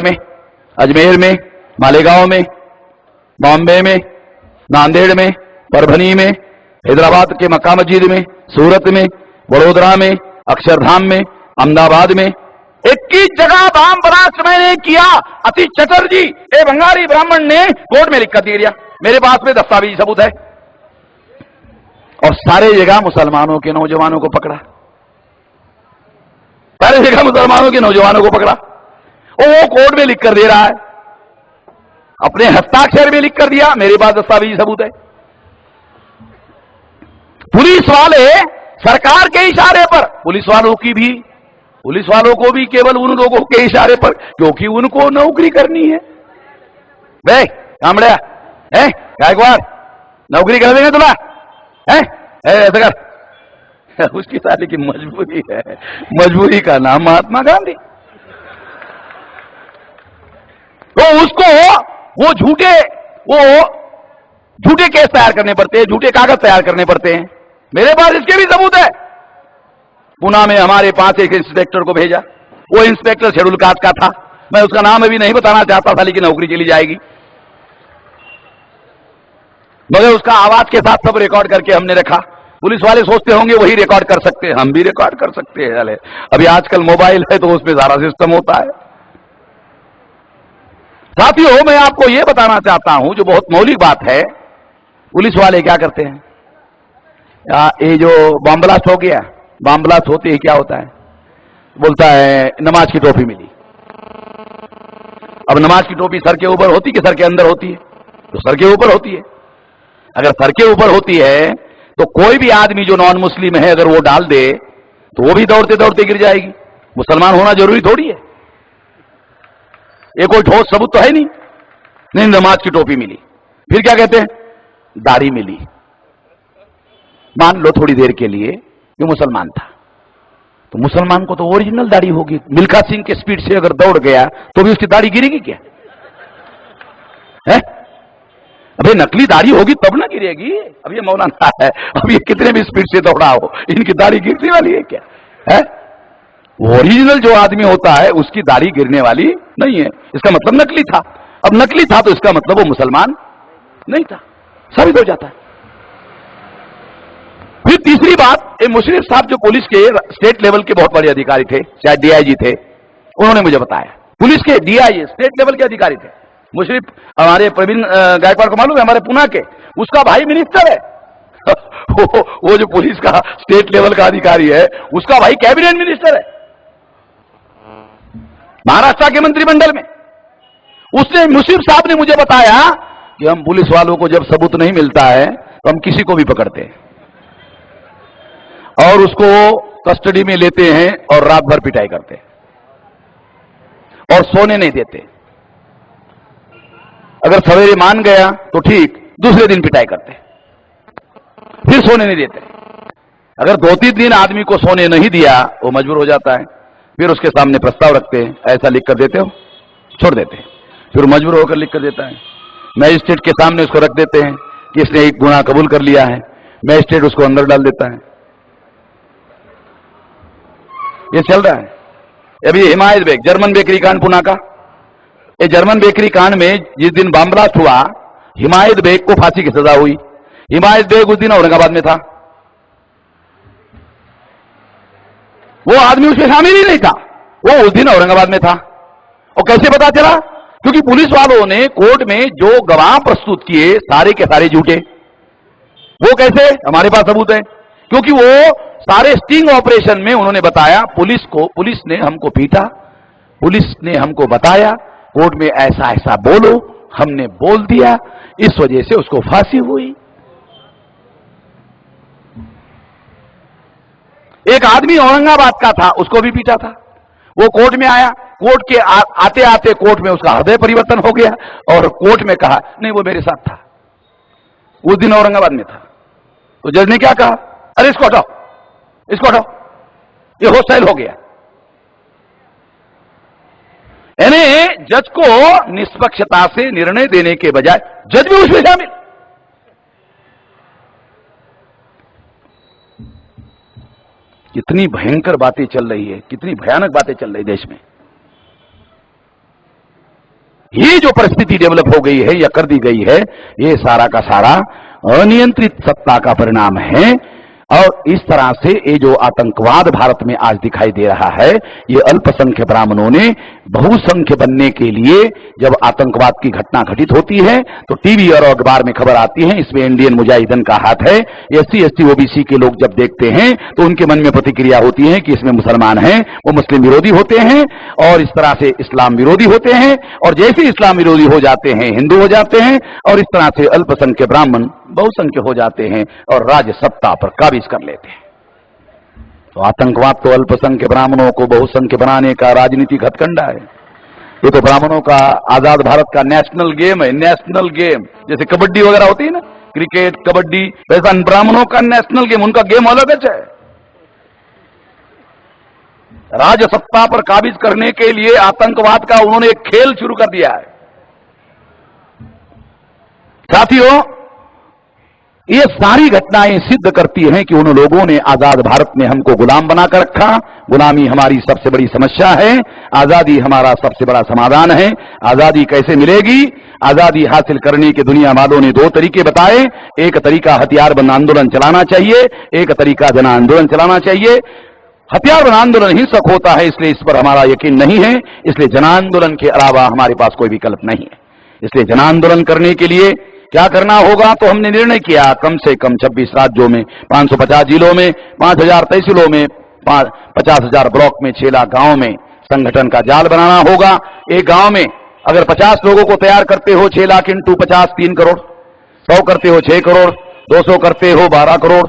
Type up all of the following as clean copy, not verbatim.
में, अजमेर में, मालेगांव में, बॉम्बे में, नांदेड़ में, परभनी में, हैदराबाद के मक्का मस्जिद में, सूरत में, वडोदरा में, अक्षरधाम में, अहमदाबाद में 21 जगह बम ब्लास्ट मैंने किया। अतीश चटर्जी ए बंगाली ब्राह्मण ने कोर्ट में लिख कर दे दिया, मेरे पास में दस्तावेजी सबूत है। और सारे जगह मुसलमानों के नौजवानों को पकड़ा, सारे जगह मुसलमानों के नौजवानों को पकड़ा। वो कोर्ट में लिख कर दे रहा है, अपने हस्ताक्षर में लिख कर दिया, मेरे पास दस्तावेजी सबूत है। पुलिस वाले सरकार के इशारे पर, पुलिस वालों को भी केवल उन लोगों के इशारे पर, क्योंकि उनको नौकरी करनी है। बे कामड़िया है गायकवाड़, नौकरी कर देंगे तुला है, ऐसा कर। उसकी सारी की मजबूरी है, मजबूरी का नाम महात्मा गांधी। तो उसको वो झूठे केस तैयार करने पड़ते हैं, झूठे कागज तैयार करने पड़ते हैं। मेरे पास इसके भी सबूत है। पुणे में हमारे पास एक इंस्पेक्टर को भेजा, वो इंस्पेक्टर शेड्यूल कास्ट का था, मैं उसका नाम अभी नहीं बताना चाहता था, लेकिन नौकरी चली जाएगी। मगर उसका आवाज के साथ सब रिकॉर्ड करके हमने रखा। पुलिस वाले सोचते होंगे वही रिकॉर्ड कर सकते हैं, हम भी रिकॉर्ड कर सकते हैं। चले अभी आजकल मोबाइल है तो उसमें सारा सिस्टम होता है। साथियों, मैं आपको यह बताना चाहता हूं, जो बहुत मौलिक बात है, पुलिस वाले क्या करते हैं। ये जो बम ब्लास्ट हो गया, बम ब्लास्ट होते ही क्या होता है, बोलता है नमाज की टोपी मिली। अब नमाज की टोपी सर के ऊपर होती कि सर के अंदर होती है? तो सर के ऊपर होती है। अगर सर के ऊपर होती है तो कोई भी आदमी जो नॉन मुस्लिम है अगर वो डाल दे तो वो भी दौड़ते दौड़ते गिर जाएगी। मुसलमान होना जरूरी थोड़ी है, ये कोई ठोस सबूत तो है नहीं। नहीं, नमाज की टोपी मिली। फिर क्या कहते हैं, दाढ़ी मिली। मान लो थोड़ी देर के लिए ये मुसलमान था, तो मुसलमान को तो ओरिजिनल दाढ़ी होगी। मिल्खा सिंह के स्पीड से अगर दौड़ गया तो भी उसकी दाढ़ी गिरेगी क्या है? अबे नकली दाढ़ी होगी तब ना गिरेगी। अब ये मौलाना है, अब ये कितने भी स्पीड से दौड़ा हो, इनकी दाढ़ी गिरने वाली है क्या है? ओरिजिनल जो आदमी होता है उसकी दाढ़ी गिरने वाली नहीं है। इसका मतलब नकली था। अब नकली था तो इसका मतलब वो मुसलमान नहीं था, साबित हो जाता है। फिर तीसरी बात, मुशर्रफ साहब जो पुलिस के स्टेट लेवल के बहुत बड़े अधिकारी थे, शायद डीआईजी थे, उन्होंने मुझे बताया पुलिस के डीआईजी स्टेट लेवल के अधिकारी थे। मुशर्रफ हमारे प्रवीण गायकवाड़ को मालूम है, हमारे पुणे के, उसका भाई मिनिस्टर है। वो जो पुलिस का स्टेट लेवल का अधिकारी है उसका भाई कैबिनेट मिनिस्टर है महाराष्ट्र के मंत्रिमंडल में। उसने, मुशर्रफ साहब ने मुझे बताया कि हम पुलिस वालों को जब सबूत नहीं मिलता है तो हम किसी को भी पकड़ते हैं और उसको कस्टडी में लेते हैं और रात भर पिटाई करते हैं और सोने नहीं देते। अगर सवेरे मान गया तो ठीक, दूसरे दिन पिटाई करते हैं, फिर सोने नहीं देते। अगर 2-3 दिन आदमी को सोने नहीं दिया वो मजबूर हो जाता है, फिर उसके सामने प्रस्ताव रखते हैं, ऐसा लिख कर देते हो, छोड़ देते हैं। फिर मजबूर होकर लिख कर देता है, मैजिस्ट्रेट के सामने उसको रख देते हैं कि इसने एक गुनाह कबूल कर लिया है, मैजिस्ट्रेट उसको अंदर डाल देता है। ये चल रहा है। अभी हिमायत बेग, जर्मन बेकरी कांड पुणे का, ये जर्मन बेकरी कांड में जिस दिन बम ब्लास्ट हुआ, हिमायत बेग को फांसी की सजा हुई। हिमायत बेग उस दिन औरंगाबाद में था, वो आदमी उसमें शामिल ही नहीं था, वो उस दिन औरंगाबाद में था। और कैसे पता चला? क्योंकि पुलिस वालों ने कोर्ट में जो गवाह प्रस्तुत किए सारे के सारे झूठे। वो कैसे? हमारे पास सबूत है, क्योंकि वो सारे स्टिंग ऑपरेशन में उन्होंने बताया पुलिस ने हमको पीटा, पुलिस ने हमको बताया कोर्ट में ऐसा ऐसा बोलो, हमने बोल दिया, इस वजह से उसको फांसी हुई। एक आदमी औरंगाबाद का था, उसको भी पीटा था। वो कोर्ट में आया, कोर्ट के आते आते कोर्ट में उसका हृदय परिवर्तन हो गया और कोर्ट में कहा नहीं वो मेरे साथ था, उस दिन औरंगाबाद में था। तो जज ने क्या कहा, अरे इसको हटाओ, इसको हटाओ, ये होस्टाइल हो गया। यानी जज को निष्पक्षता से निर्णय देने के बजाय जज भी उसमें शामिल। कितनी भयंकर बातें चल रही है, कितनी भयानक बातें चल रही देश में। ये जो परिस्थिति डेवलप हो गई है या कर दी गई है, ये सारा का सारा अनियंत्रित सत्ता का परिणाम है। और इस तरह से ये जो आतंकवाद भारत में आज दिखाई दे रहा है, ये अल्पसंख्य ब्राह्मणों ने बहुसंख्य बनने के लिए, जब आतंकवाद की घटना घटित होती है तो टीवी और अखबार में खबर आती है, इसमें इंडियन मुजाहिदीन का हाथ है। SC ST OBC के लोग जब देखते हैं तो उनके मन में प्रतिक्रिया होती है कि इसमें मुसलमान हैं, वो मुस्लिम विरोधी होते हैं और इस तरह से इस्लाम विरोधी होते हैं, और जैसे इस्लाम विरोधी हो जाते हैं हिंदू हो जाते हैं, और इस तरह से अल्पसंख्य ब्राह्मण बहुसंख्य हो जाते हैं और राज सत्ता पर काबिज कर लेते हैं। तो आतंकवाद तो अल्पसंख्य ब्राह्मणों को बहुसंख्य बनाने का राजनीतिक हथकंडा है। ये तो ब्राह्मणों का, आजाद भारत का नेशनल गेम है, नेशनल गेम। जैसे कबड्डी वगैरह होती है ना, क्रिकेट, कबड्डी, वैसा ब्राह्मणों का नेशनल गेम, उनका गेम अलग है। राज सत्ता पर काबिज करने के लिए आतंकवाद का उन्होंने एक खेल शुरू कर दिया है। साथियों, ये सारी घटनाएं सिद्ध करती हैं कि उन लोगों ने आजाद भारत में हमको गुलाम बनाकर रखा। गुलामी हमारी सबसे बड़ी समस्या है, आजादी हमारा सबसे बड़ा समाधान है। आजादी कैसे मिलेगी? आजादी हासिल करने के दुनिया वालों ने दो तरीके बताए। एक तरीका हथियारबंद आंदोलन चलाना चाहिए, एक तरीका जन आंदोलन चलाना चाहिए। हथियारबंद आंदोलन हिंसक होता है, इसलिए इस पर हमारा यकीन नहीं है, इसलिए जन आंदोलन के अलावा हमारे पास कोई विकल्प नहीं है। इसलिए जन आंदोलन करने के लिए क्या करना होगा? तो हमने निर्णय किया कम से कम 26 राज्यों में, 550 जिलों में, 5000 तहसीलों में, 50,000 ब्लॉक में, 6 लाख गांव में संगठन का जाल बनाना होगा। एक गांव में अगर 50 लोगों को तैयार करते हो, 6 लाख इंटू 50 3 करोड़, 100 करते हो 6 करोड़, 200 करते हो 12 करोड़,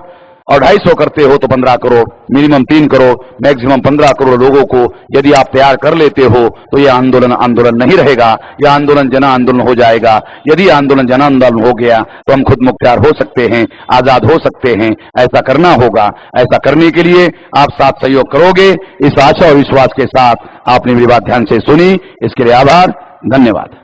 और 250 करते हो तो 15 करोड़, मिनिमम 3 करोड़, मैक्सिमम 15 करोड़ लोगों को यदि आप तैयार कर लेते हो तो यह आंदोलन आंदोलन नहीं रहेगा, यह आंदोलन जन आंदोलन हो जाएगा। यदि आंदोलन जन आंदोलन हो गया तो हम खुद मुख्तियार हो सकते हैं, आजाद हो सकते हैं। ऐसा करना होगा। ऐसा करने के लिए आप साथ सहयोग करोगे, इस आशा और विश्वास के साथ आपने मेरी बात ध्यान से सुनी, इसके लिए आभार, धन्यवाद।